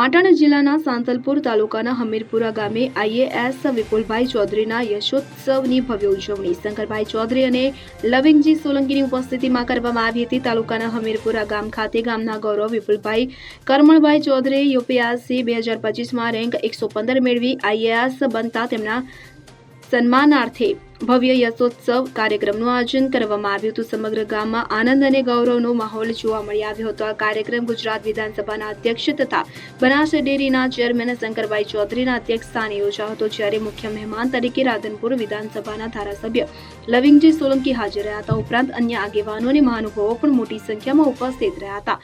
પાટણ જિલ્લાના સાંતલપુર તાલુકાના હમીરપુરા ગામે આઈએએસ વિપુલભાઈ ચૌધરીના યશોત્સવની ભવ્ય ઉજવણી શંકરભાઈ ચૌધરી અને લવિંગજી સોલંકીની ઉપસ્થિતિમાં કરવામાં આવી હતી। તાલુકાના હમીરપુરા ગામ ખાતે ગામના ગૌરવ વિપુલભાઈ કરમણભાઈ ચૌધરી યુપીએસસી 2025માં રેન્ક 115 મેળવી આઈએએસ બનતા તેમના સન્માનાર્થે ભવ્ય યશોત્સવ કાર્યક્રમનું આયોજન કરવામાં આવ્યું હતું। સમગ્ર ગામમાં આનંદ અને ગૌરવનો માહોલ જોવા મળી આવ્યો હતો। આ કાર્યક્રમ ગુજરાત વિધાનસભાના અધ્યક્ષ તથા બનાસ ડેરીના ચેરમેન શંકરભાઈ ચૌધરીના અધ્યક્ષસ્થાને યોજાયો હતો, જ્યારે મુખ્ય મહેમાન તરીકે રાધનપુર વિધાનસભાના ધારાસભ્ય લવિંગજી સોલંકી હાજર રહ્યા હતા। ઉપરાંત અન્ય આગેવાનો અને મહાનુભાવો પણ મોટી સંખ્યામાં ઉપસ્થિત રહ્યા હતા।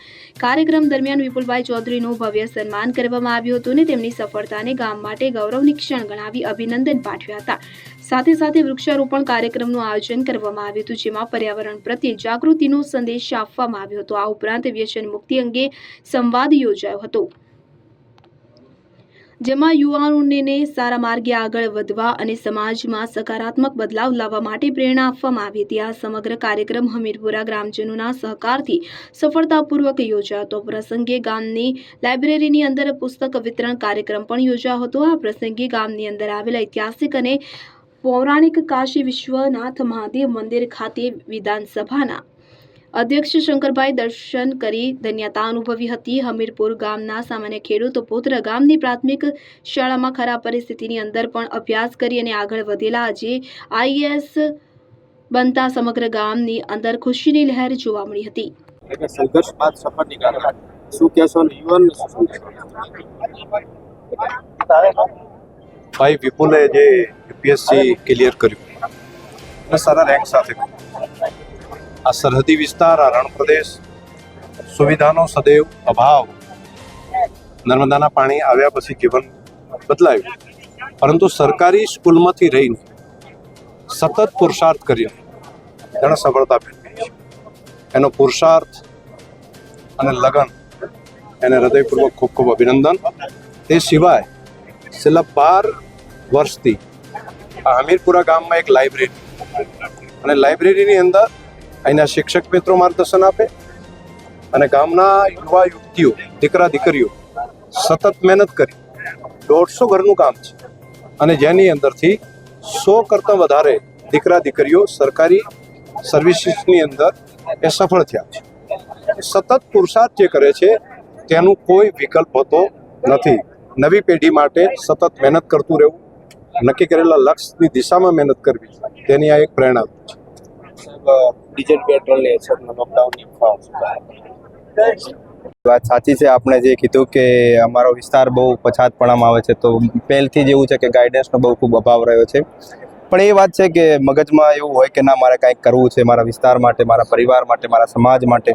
કાર્યક્રમ દરમિયાન વિપુલભાઈ ચૌધરીનું ભવ્ય સન્માન કરવામાં આવ્યું હતું અને તેમની સફળતાને ગામ માટે ગૌરવની ક્ષણ ગણાવી અભિનંદન પાઠવ્યા હતા। સાથે સાથે વૃક્ષારોપણ કાર્યક્રમનું આયોજન કરવામાં આવ્યું હતું, જેમાં પર્યાવરણ પ્રત્યે જાગૃતિનો સંદેશ આપવામાં આવ્યો હતો। આ ઉપરાંત વ્યસન મુક્તિ અંગે સંવાદ યોજાયો હતો, જેમાં યુવાનોને સારા માર્ગે આગળ વધવા અને સમાજમાં સકારાત્મક બદલાવ લાવવા માટે પ્રેરણા આપવામાં આવી હતી। આ સમગ્ર કાર્યક્રમ હમીરપુરા ગ્રામજનોના સહકારથી સફળતાપૂર્વક યોજાયો હતો। પ્રસંગે ગામની લાઇબ્રેરીની અંદર પુસ્તક વિતરણ કાર્યક્રમ પણ યોજાયો હતો। આ પ્રસંગે ગામની અંદર આવેલા ઐતિહાસિક અને પૌરાણિક કાશી વિશ્વનાથ મહાદેવ મંદિર ખાતે વિધાનસભાના અધ્યક્ષ શંકરભાઈ દર્શન કરી ધન્યતા અનુભવી હતી। હમીરપુર ગામના સામાન્ય ખેડૂત પુત્ર ગામની પ્રાથમિક શાળામાં ખરાબ પરિસ્થિતિની અંદર પણ અભ્યાસ કરી અને આગળ વધેલા આજે આઈએએસ બનતા સમગ્ર ગામની અંદર ખુશીની લહેર જોવા મળી હતી। સંઘર્ષ બાદ સફળ નીકળ્યા શું કહેશો ને યુવાનને શું સંદેશો? ભાઈ વિપુલે જે યુપીએસસી ક્લિયર કર્યું અને સારા રેન્ક સાથે આ સરહદી વિસ્તાર, આ રણ પ્રદેશ, સુવિધાનો સદૈવ અભાવ, નર્મદાના પાણી આવ્યા પછી જીવન બદલાયું, પરંતુ સરકારી સ્કૂલમાંથી રહીને સતત પુરુષાર્થ કર્યો તેણે સફળતા મેળવી। એનો પુરુષાર્થ અને લગન એને હૃદયપૂર્વક ખૂબ ખૂબ અભિનંદન। તે સિવાય છેલ્લા 12 વર્ષથી આ હમીરપુરા ગામમાં એક લાઇબ્રેરી અને લાઇબ્રેરીની અંદર અહીંના શિક્ષક મિત્રો માર્ગદર્શન આપે અને ગામના યુવા યુવતીઓ, દીકરા દીકરીઓ સતત મહેનત કરી 150 ઘરનું કામ છે અને જેની અંદરથી 100 કરતાં વધારે દીકરા દીકરીઓ સરકારી સર્વિસીસની અંદર એ સફળ થયા છે। સતત પુરુષાર્થ જે કરે છે તેનું કોઈ વિકલ્પ હોતો નથી। નવી પેઢી માટે સતત મહેનત કરતું રહેવું, નક્કી કરેલા લક્ષ્યની દિશામાં મહેનત કરવી, તેની આ એક પ્રેરણા છે। ડીઝલ પેટ્રોલની અછતનો લોકડાઉનની વાત સાચી છે। આપણે જે કીધું કે અમારો વિસ્તાર બહુ પછાતપણામાં આવે છે, તો પહેલથી જ એવું છે કે ગાઈડન્સનો બહુ ખૂબ અભાવ રહ્યો છે। પણ એ વાત છે કે મગજમાં એવું હોય કે ના, મારે કંઈક કરવું છે મારા વિસ્તાર માટે, મારા પરિવાર માટે, મારા સમાજ માટે।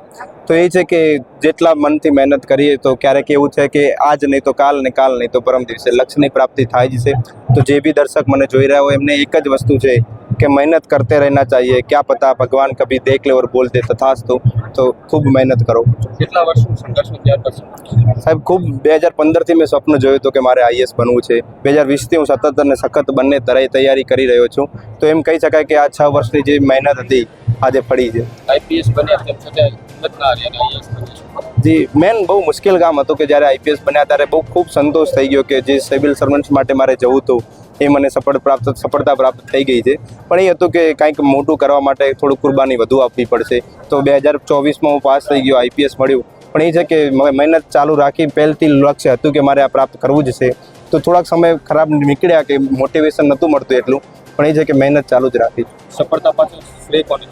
તો એ છે કે જેટલા મનથી મહેનત કરીએ તો ક્યારેક એવું છે કે આજ નહીં તો કાલ, ને કાલ નહીં તો પરમ દિવસે લક્ષ્યની પ્રાપ્તિ થાય જ છે। તો જે બી દર્શક મને જોઈ રહ્યા હોય એમને એક જ વસ્તુ છે કે મહેનત करते रहना चाहिए। क्या पता भगवान कभी देख ले और बोल दे तथास्तु। तो ખૂબ મહેનત કરો। કેટલા વર્ષનું સંઘર્ષ ત્યાર પછી સાહેબ ખૂબ 2015થી મેં સ્વપ્ન જોયું હતું કે મારે આઈએએસ બનવું છે। 2020થી હું સતત અને સખત બંને તૈયારી કરી રહ્યો છું। તો એમ કહી શકાય કે આ 6 વર્ષની જે મહેનત હતી આજે ફળી છે। આઈપીએસ બન્યા તેમ છતાં હિંમત ના હારી અને આઈએએસ બન્યા। જી, મેન બહુ મુશ્કેલ કામ હતું કે જ્યારે આઈપીએસ બન્યા ત્યારે બહુ ખૂબ સંતોષ થઈ ગયો કે જે સિવિલ સર્વન્ટ્સ માટે મારે જવું હતું એ મને સફળતા પ્રાપ્ત થઈ ગઈ છે। પણ એ હતું કે કંઈક મોટું કરવા માટે થોડું કુરબાની વધુ આપવી પડશે। તો 2024માં હું પાસ થઈ ગયો, આઈપીએસ મળ્યું। પણ એ છે કે મહેનત ચાલુ રાખી, પહેલથી લક્ષ્ય હતું કે મારે આ પ્રાપ્ત કરવું જ છે। તો થોડાક સમય ખરાબ નીકળ્યા કે મોટિવેશન નહોતું મળતું એટલું, પણ એ છે કે મહેનત ચાલુ જ રાખી। સફળતા પાછળ શ્રેય કોને?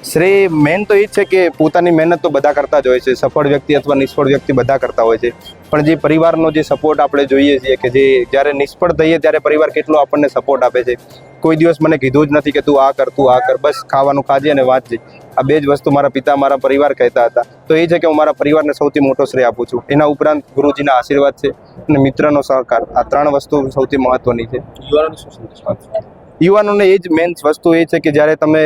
શ્રેય મેન તો એ જ છે કે પોતાની મહેનત તો બધા કરતા જ હોય છે, સફળ વ્યક્તિ અથવા નિષ્ફળ વ્યક્તિ બધા કરતા હોય છે। પણ જે પરિવારનો જે સપોર્ટ આપણે જોઈએ છીએ કે જે જ્યારે નિષ્ફળ થઈએ ત્યારે પરિવાર કેટલો આપણને સપોર્ટ આપે છે। કોઈ દિવસ મને કીધું જ નથી કે તું આ કર, બસ ખાવાનું ખાજે અને વાંચજે। આ બે જ વસ્તુ મારા પિતા, મારા પરિવાર કહેતા હતા। તો એ છે કે હું મારા પરિવારને સૌથી મોટો શ્રેય આપું છું। એના ઉપરાંત ગુરુજીના આશીર્વાદ છે અને મિત્રનો સહકાર, આ 3 વસ્તુ સૌથી મહત્વની છે। યુવાનોને શું સંદેશ આપશો? યુવાનોને એ જ મેન વસ્તુ એ છે કે જ્યારે તમે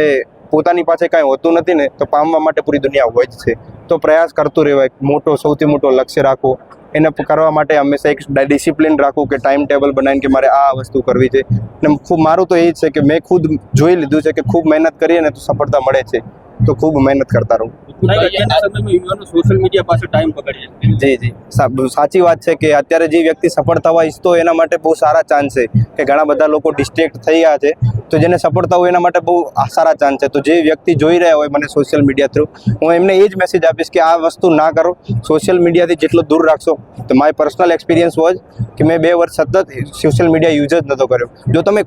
પોતાની પાસે કાંઈ હોતું નથી ને તો પામવા માટે પૂરી દુનિયા હોય જ છે। તો પ્રયાસ કરતું રહેવાય, સૌથી મોટો લક્ષ્ય રાખો, એને કરવા માટે હંમેશા એક ડિસિપ્લિન રાખવું કે ટાઈમ ટેબલ બનાવીને કે મારે આ વસ્તુ કરવી છે। ને ખૂબ મારું તો એ જ છે કે મેં ખુદ જોઈ લીધું છે કે ખૂબ મહેનત કરીએ ને તો સફળતા મળે છે। તો ખૂબ મહેનત કરતા રહું. અત્યારના સમયમાં યુવાનો સોશિયલ મીડિયા પાસે ટાઈમ પકડીએ છે. જી સાચી વાત છે કે અત્યારે જે વ્યક્તિ સફળ થવા ઈચ્છતો હોય એના માટે બહુ સારા ચાન્સ છે કે ઘણા બધા લોકો ડિસ્ટ્રેક્ટ થઈ ગયા છે, તો જેને સફળતા હોય એના માટે બહુ સારા ચાન્સ છે. તો જે વ્યક્તિ જોઈ રહ્યા હોય મને સોશિયલ મીડિયા થ્રુ, હું એમને એ જ મેસેજ આપીશ કે આ વસ્તુ ના કરો, સોશિયલ મીડિયાથી જેટલો દૂર રાખશો. તો માય પર્સનલ એક્સપિરિયન્સ વોઝ કે મેં 2 વર્ષ સતત સોશિયલ મીડિયા યુઝ જ નહોતો કર્યો. જો તમે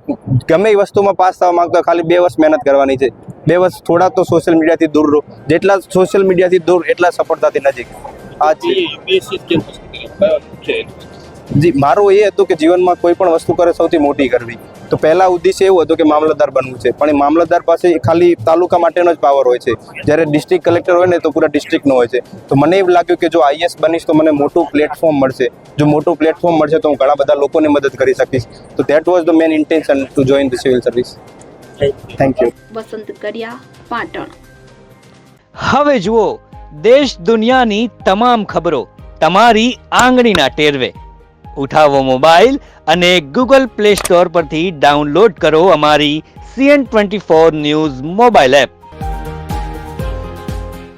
ગમે એ વસ્તુમાં પાસ થવા માંગતો હોય ખાલી 2 વર્ષ મહેનત કરવાની છે. 2 વર્ષ થોડા તો સોશિયલ મીડિયાથી દૂર રહો, જેટલા સોશિયલ મીડિયાથી દૂર એટલા સફળતાથી નજીક. આ છે યુપીએસસી કેમ પસંદ કર્યું? જી, મારો એ હતું કે જીવનમાં કોઈ પણ વસ્તુ કરે સૌથી મોટી કરવી. તો પહેલા ઉદ્દેશ્ય એવું હતું કે મામલતદાર બનવું છે, પણ એ મામલતદાર પાસે ખાલી તાલુકા માટેનો જ પાવર હોય છે, જ્યારે ડિસ્ટ્રિક્ટ કલેક્ટર હોય ને તો પૂરા ડિસ્ટ્રિક્ટનો હોય છે. તો મને એવું લાગ્યું કે જો આઈએએસ બનીશ તો મને મોટું પ્લેટફોર્મ મળશે. જો મોટું પ્લેટફોર્મ મળશે તો હું ઘણા બધા લોકોને મદદ કરી શકીશ. તો that was the main intention to join the civil service. Thank you. Vasant Kadiya, Patan. હવે જુઓ દેશ દુનિયાની તમામ ખબરો તમારી આંગળીના ટેરવે. ઉઠાવો મોબાઈલ અને ગૂગલ પ્લે સ્ટોર પરથી ડાઉનલોડ કરો અમારી CN24 ન્યૂઝ મોબાઈલ એપ.